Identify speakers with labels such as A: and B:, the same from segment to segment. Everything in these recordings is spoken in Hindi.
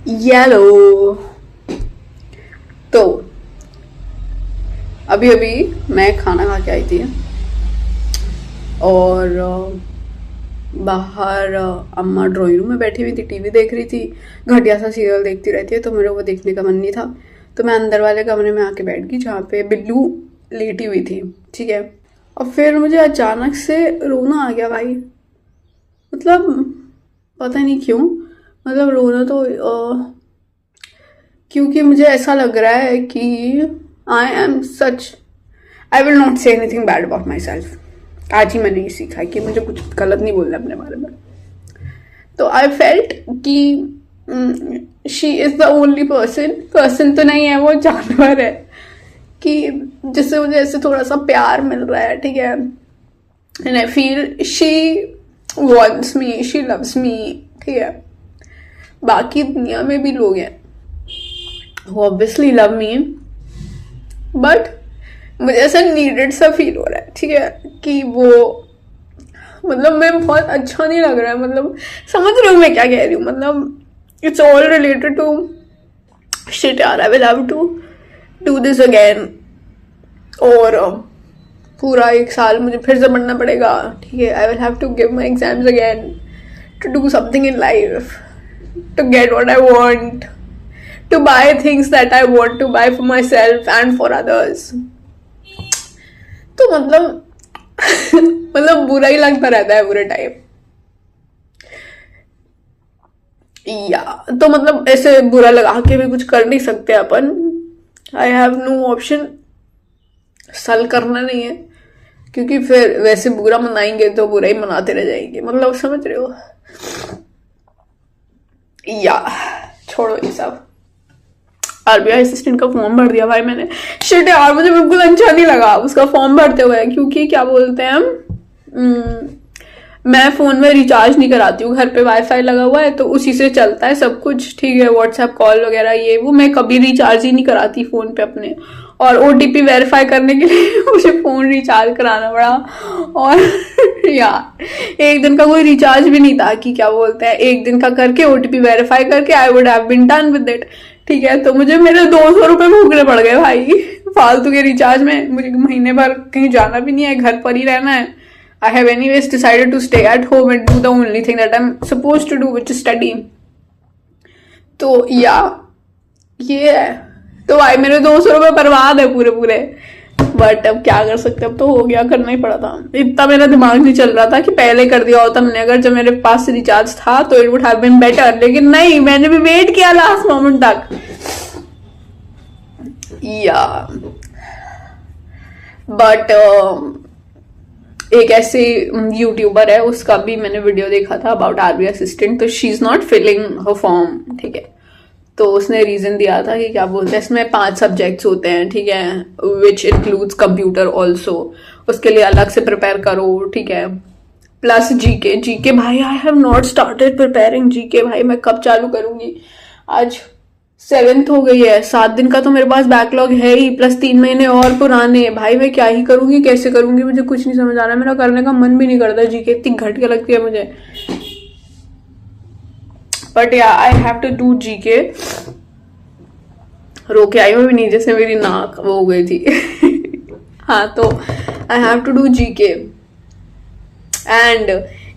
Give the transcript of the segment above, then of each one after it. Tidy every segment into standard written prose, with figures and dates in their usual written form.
A: येलो। तो अभी अभी मैं खाना खा के आई थी और बाहर अम्मा ड्राइंग रूम में बैठी हुई थी, टीवी देख रही थी। घटिया सा सीरियल देखती रहती है तो मेरे को देखने का मन नहीं था, तो मैं अंदर वाले कमरे में आके बैठ गई जहाँ पे बिल्लू लेटी हुई थी। ठीक है, और फिर मुझे अचानक से रोना आ गया भाई। मतलब पता नहीं क्यों, मतलब रोना तो क्योंकि मुझे ऐसा लग रहा है कि I am such, I will not say anything bad about my self. आज ही मैंने ये सीखा कि मुझे कुछ गलत नहीं बोलना अपने बारे में। तो आई फेल्ट कि she is the only person तो नहीं है, वो जानवर है कि जिससे मुझे ऐसे थोड़ा सा प्यार मिल रहा है। ठीक है, and I feel she wants me, she loves me. ठीक है, बाकी दुनिया में भी लोग हैं वो ऑब्वियसली लव मी, बट मुझे ऐसा नीडेड सा फील हो रहा है। ठीक है, कि वो मतलब मैं बहुत अच्छा नहीं लग रहा है। मतलब समझ रहे हो मैं क्या कह रही हूँ? मतलब it's all related to shit यार, I will have to do this again. और पूरा 1 साल मुझे फिर से पढ़ना पड़ेगा। ठीक है, I will have to give my exams again to do something in life, to get what I want, to buy things that I want to buy for myself and for others. तो मतलब बुरा ही लगता रहता है पूरे टाइम। या तो मतलब ऐसे बुरा लगा के भी कुछ कर नहीं सकते अपन। आई हैव नो ऑप्शन, सल करना नहीं है, क्योंकि फिर वैसे बुरा मनाएंगे तो बुरा ही मनाते रह जाएंगे। मतलब समझ रहे हो? या छोड़ो ये सब। आरबीआई असिस्टेंट का फॉर्म भर दिया भाई मैंने। शिट यार, मुझे बिल्कुल अच्छा नहीं लगा उसका फॉर्म भरते हुए, क्योंकि क्या बोलते हैं मैं फोन में रिचार्ज नहीं कराती हूँ। घर पे वाईफाई लगा हुआ है तो उसी से चलता है सब कुछ। ठीक है, व्हाट्सएप कॉल वगैरह ये वो, मैं कभी रिचार्ज ही नहीं कराती फोन पे अपने। और ओटीपी वेरीफाई करने के लिए मुझे फोन रिचार्ज कराना पड़ा। और यार एक दिन का कोई रिचार्ज भी नहीं था कि क्या बोलते हैं, एक दिन का करके ओटीपी वेरीफाई करके I would have been done with it. ठीक है, तो मुझे मेरे 200 रुपये भूखने पड़ गए भाई फालतू के रिचार्ज में। मुझे महीने भर कहीं जाना भी नहीं है, घर पर ही रहना है। I have anyways decided to stay at home and do the only thing that I'm supposed to do, which is study. तो या ये है, तो भाई मेरे 200 रुपये बर्बाद है पूरे। बट अब क्या कर सकते, अब तो हो गया, करना ही पड़ा था। इतना मेरा दिमाग नहीं चल रहा था कि पहले कर दिया होता हमने, अगर जब मेरे पास रिचार्ज था तो it would have been better. लेकिन नहीं, मैंने भी वेट किया लास्ट मोमेंट तक। या बट एक ऐसे यूट्यूबर है, उसका भी मैंने वीडियो देखा था अबाउट आरबीआई असिस्टेंट। तो she is not filling her form. ठीक है, तो उसने रीजन दिया था कि क्या बोलते हैं, इसमें 5 सब्जेक्ट्स होते हैं। ठीक है, विच इंक्लूड्स कंप्यूटर ऑल्सो, उसके लिए अलग से प्रिपेयर करो। ठीक है, प्लस जीके भाई आई have not started preparing GK. भाई मैं कब चालू करूंगी? आज 7th हो गई है, 7 दिन का तो मेरे पास बैकलॉग है ही, प्लस 3 महीने और पुराने। भाई मैं क्या ही करूंगी, कैसे करूंगी, मुझे कुछ नहीं समझ आ रहा है। मेरा करने का मन भी नहीं करता जीके, इतनी घटिया लगती है मुझे। But yeah I have to do GK. रो के आई हूँ भी नहीं, जैसे मेरी नाक वो हो गई थी हाँ, तो I have to do GK and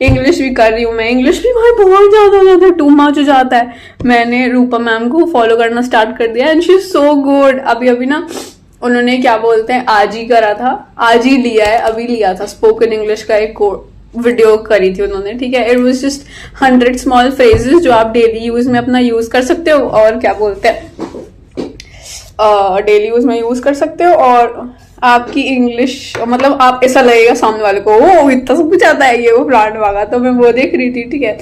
A: English भी कर रही हूँ मैं। इंग्लिश भी भाई बहुत ज्यादा टू मच हो जाता है। मैंने रूपा मैम को फॉलो करना स्टार्ट कर दिया and she is so good. अभी ना उन्होंने क्या बोलते हैं आज ही करा था, आज ही लिया है, अभी लिया था स्पोकन इंग्लिश का एक वीडियो करी थी उन्होंने। ठीक है, it was just 100 small phrases जो आप डेली यूज में अपना यूज कर सकते हो, और क्या बोलते हैं डेली यूज में यूज कर सकते हो। और आपकी इंग्लिश मतलब आप ऐसा लगेगा सामने वाले को वो इतना सब कुछ आता है, ये वो फ्लाट वागा। तो मैं वो देख रही थी। ठीक है,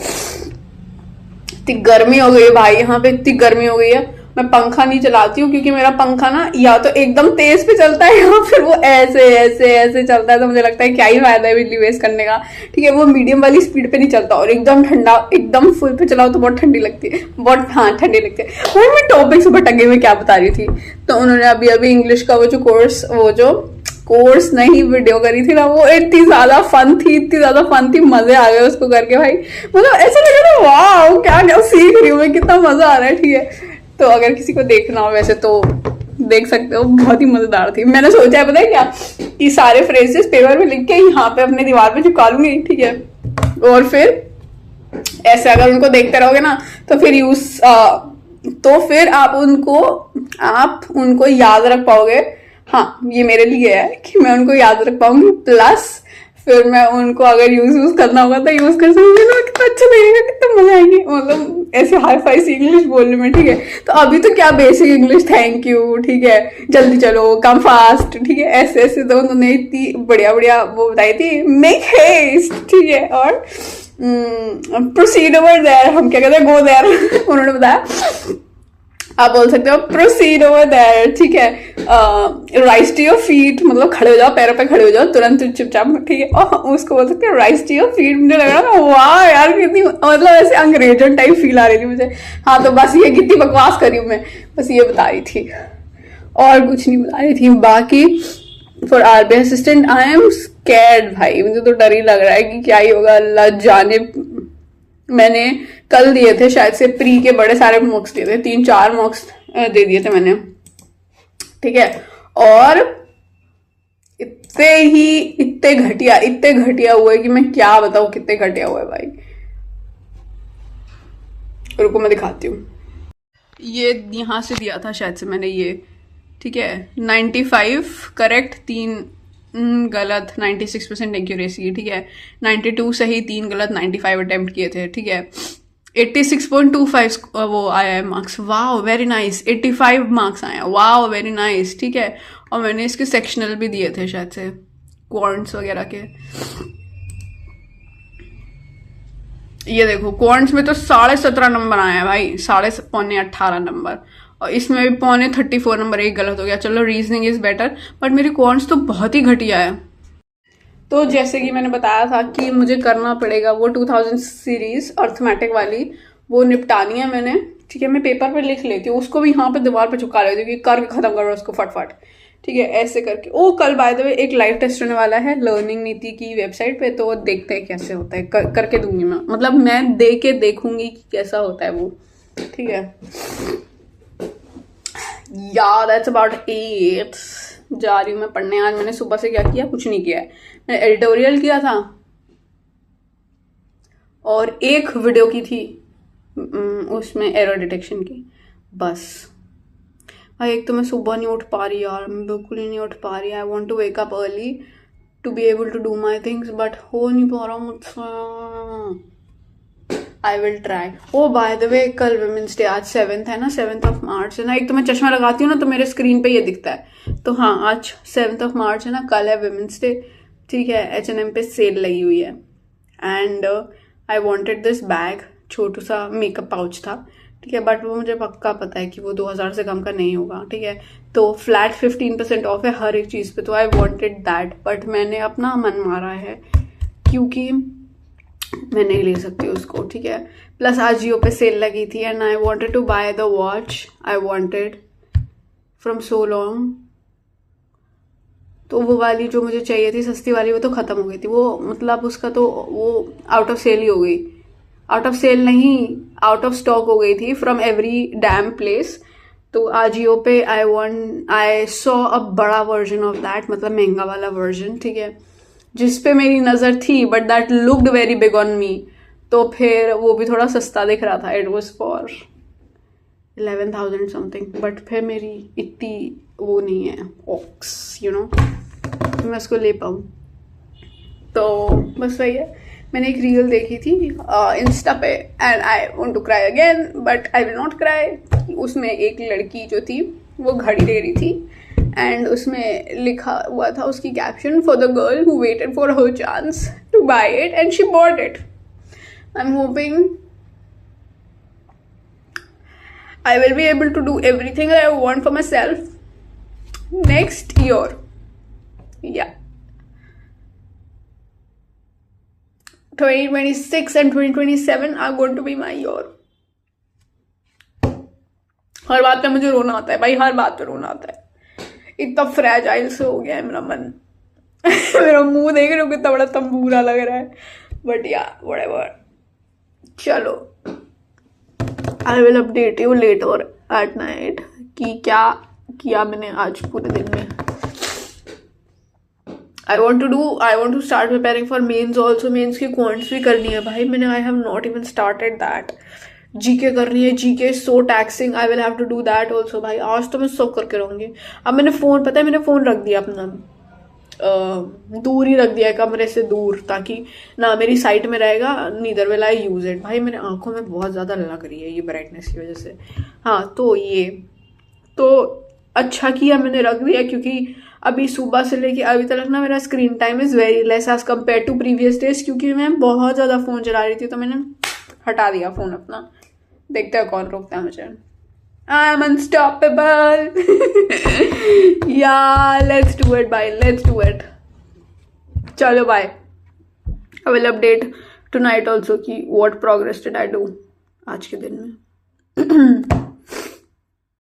A: इतनी गर्मी हो गई है भाई, यहाँ पे इतनी गर्मी हो गई है। मैं पंखा नहीं चलाती हूँ क्योंकि मेरा पंखा ना या तो एकदम तेज पे चलता है या फिर वो ऐसे चलता है। तो मुझे लगता है क्या ही फायदा है बिजली वेस्ट करने का। ठीक है, वो मीडियम वाली स्पीड पे नहीं चलता, और एकदम ठंडा, एकदम फुल पे चलाओ तो बहुत ठंडी लगती है, बहुत हाँ ठंडी लगती है। भाई मैं टॉपिक से भटक गई, मैं क्या बता रही थी। तो उन्होंने अभी इंग्लिश का वो जो कोर्स नहीं वीडियो करी थी ना, वो इतनी ज्यादा फन थी, मजे आ गए उसको करके भाई। मतलब ऐसा लगा ना वाह क्या क्या सीख रही हूँ मैं, कितना मजा आ रहा है। ठीक है, तो अगर किसी को देखना हो वैसे तो देख सकते हो, बहुत ही मजेदार थी। मैंने सोचा है पता है क्या, कि सारे फ्रेजेस पेपर में लिख के यहाँ पे अपने दीवार पे चिपका लूंगी। ठीक है, और फिर ऐसे अगर उनको देखते रहोगे ना तो फिर आप उनको याद रख पाओगे। हाँ, ये मेरे लिए है कि मैं उनको याद रख पाऊंगी, प्लस फिर मैं उनको अगर यूज करना होगा तो यूज कर सकूंगी ना, कितना अच्छा लगेगा, कितना मजा आएगी। मतलब ऐसे हाई फाई सी इंग्लिश बोलने में। ठीक है, तो अभी तो क्या बेसिक इंग्लिश, थैंक यू, ठीक है, जल्दी चलो, कम फास्ट, ठीक है, ऐसे ऐसे तो उन्होंने इतनी बढ़िया बढ़िया वो बताई थी, मेक हेस्ट, ठीक है, और प्रोसीड ओवर देयर, हम क्या कहते हैं, गो देयर उन्होंने बताया, आप बोल सकते हो प्रोसीड ओवर देयर। ठीक है, राइज टू योर फीट, मतलब खड़े हो जाओ, पैरों पे खड़े हो जाओ तुरंत चुपचाप। ठीक है, और उसको बोल सकते हो राइज टू योर फीट। मुझे लग रहा था वाह यार कितनी, मतलब ऐसे अंग्रेजन टाइप फील आ रही थी मुझे। हाँ, तो बस ये कितनी बकवास करी हूँ मैं, बस ये बता रही थी और कुछ नहीं बता रही थी। बाकी for RBI assistant I am scared भाई, मुझे तो डर ही लग रहा है कि क्या ही होगा, अल्लाह जाने। मैंने कल दिए थे शायद से प्री के बड़े सारे मॉक्स दिए थे, 3-4 मॉक्स दे दिए थे मैंने। ठीक है, और इतने घटिया हुए कि मैं क्या बताऊं कितने घटिया हुए भाई। रुको मैं दिखाती हूँ, ये यहां से दिया था शायद से मैंने ये। ठीक है, 95 करेक्ट, 3 गलत, 96% एक्यूरेसी। ठीक है, 92 सही, 3 गलत, 95 अटेम्प्ट किए थे। ठीक है, 86.25 वो आया है मार्क्स, वाह वेरी नाइस। 85 मार्क्स आए, वाह वेरी नाइस। ठीक है, और मैंने इसके सेक्शनल भी दिए थे शायद से, क्वांट्स वगैरह के। ये देखो क्वांट्स में तो 17.5 नंबर आए हैं भाई, 17.18 नंबर, और इसमें भी 34 नंबर, एक गलत हो गया। चलो रीजनिंग इज बेटर, बट मेरी क्वांट्स तो बहुत ही घटिया है। तो जैसे कि मैंने बताया था कि मुझे करना पड़ेगा वो 2000 सीरीज अर्थमेटिक वाली, वो निपटानी है मैंने। ठीक है, मैं पेपर पे लिख लेती हूँ, उसको भी यहाँ पे दीवार पे चिपका लेती हूँ कि करके खत्म करो उसको फटफट। ठीक है, ऐसे करके। ओ कल बाय द वे एक लाइव टेस्ट होने वाला है लर्निंग नीति की वेबसाइट पे, तो देखते हैं कैसे होता है। करके दूंगी मैं, मतलब मैं दे के देखूंगी कि कैसा होता है वो। ठीक है, या दैट्स अबाउट 8। जा रही हूँ मैं पढ़ने। आज मैंने सुबह से क्या किया, कुछ नहीं किया है। मैंने एडिटोरियल किया था और एक वीडियो की थी उसमें एरर डिटेक्शन की, बस। भाई एक तो मैं सुबह नहीं उठ पा रही यार, मैं बिल्कुल ही नहीं उठ पा रही। I want to wake up early to be able to do my things, but हो नहीं पा रहा मुझसे। I will try. Oh by the way कल वुमेन्स डे, आज 7th है ना, 7th मार्च है ना। एक तो मैं चश्मा लगाती हूँ ना तो मेरे स्क्रीन पे ये दिखता है, तो हाँ आज 7th मार्च है ना, कल है वुमेन्स डे। ठीक है, H&M पे सेल लगी हुई है, and I wanted this bag, छोटू सा मेकअप पाउच था। ठीक है, बट वो मुझे पक्का पता है कि वो 2000 से कम का नहीं होगा। ठीक है, तो फ्लैट 15% ऑफ है हर एक चीज़ पे, तो आई वॉन्टेड दैट, बट मैंने अपना मन मारा है क्योंकि मैं नहीं ले सकती उसको। ठीक है, प्लस आजियो पे सेल लगी थी, and I wanted to buy the watch I wanted from so long. तो वो वाली जो मुझे चाहिए थी सस्ती वाली, वो तो ख़त्म हो गई थी। वो मतलब उसका तो वो आउट ऑफ सेल ही हो गई, आउट ऑफ सेल नहीं, आउट ऑफ स्टॉक हो गई थी फ्रॉम एवरी डैम प्लेस। तो आजियो पे आई सॉ अ बड़ा वर्जन ऑफ दैट, मतलब महंगा वाला वर्जन। ठीक है, जिस पे मेरी नज़र थी, but that looked very big on me, तो फिर वो भी थोड़ा सस्ता दिख रहा था। It was for 11,000 something, but फिर मेरी इतनी वो नहीं है ऑक्स, यू नो, मैं उसको ले पाऊँ। तो बस वही है। मैंने एक रील देखी थी इंस्टा पे, and I want to cry again, but I will not cry. उसमें एक लड़की जो थी वो घड़ी ले रही थी, एंड उसमें लिखा हुआ था उसकी caption, for the girl who waited for her chance to buy it and she bought it. I am hoping I will be able to do everything that I want for myself next year. Yeah. 2026 and 2027 are going to be my year. हर बात पे मुझे रोना आता है भाई, हर बात पे रोना आता है। इतना फ्रैजाइल से हो गया है मेरा मन। मेरा मुंह देख रहे हो कितना बड़ा तंबूरा लग रहा है, बट या व्हाटएवर। चलो, I will update you later at night कि क्या किया मैंने आज पूरे दिन में। I want to start preparing for mains also. Mains की क्वांट्स भी करनी है भाई मैंने, I have not even started that. GK करनी है, GK so taxing, I will have to do that also भाई। आज तो मैं सब करके रहूंगी। अब मैंने फोन, पता है मैंने फोन रख दिया अपना दूर ही रख दिया है, कमरे से दूर, ताकि ना मेरी साइट में रहेगा, neither will I use it. भाई मेरे आंखों में बहुत ज्यादा लग रही है ये ब्राइटनेस की वजह से। हाँ तो ये तो अच्छा किया मैंने रख दिया, क्योंकि अभी सुबह से लेके अभी तक ना मेरा screen time is very less as compare to previous days, क्योंकि मैं बहुत ज्यादा फोन चला रही थी, तो मैंने हटा दिया फोन अपना। देखते हैं कौन रोकता है मुझे। I am unstoppable. Yeah let's do it bye, let's do it. चलो bye. I will update tonight also कि what progress did I do आज के दिन में।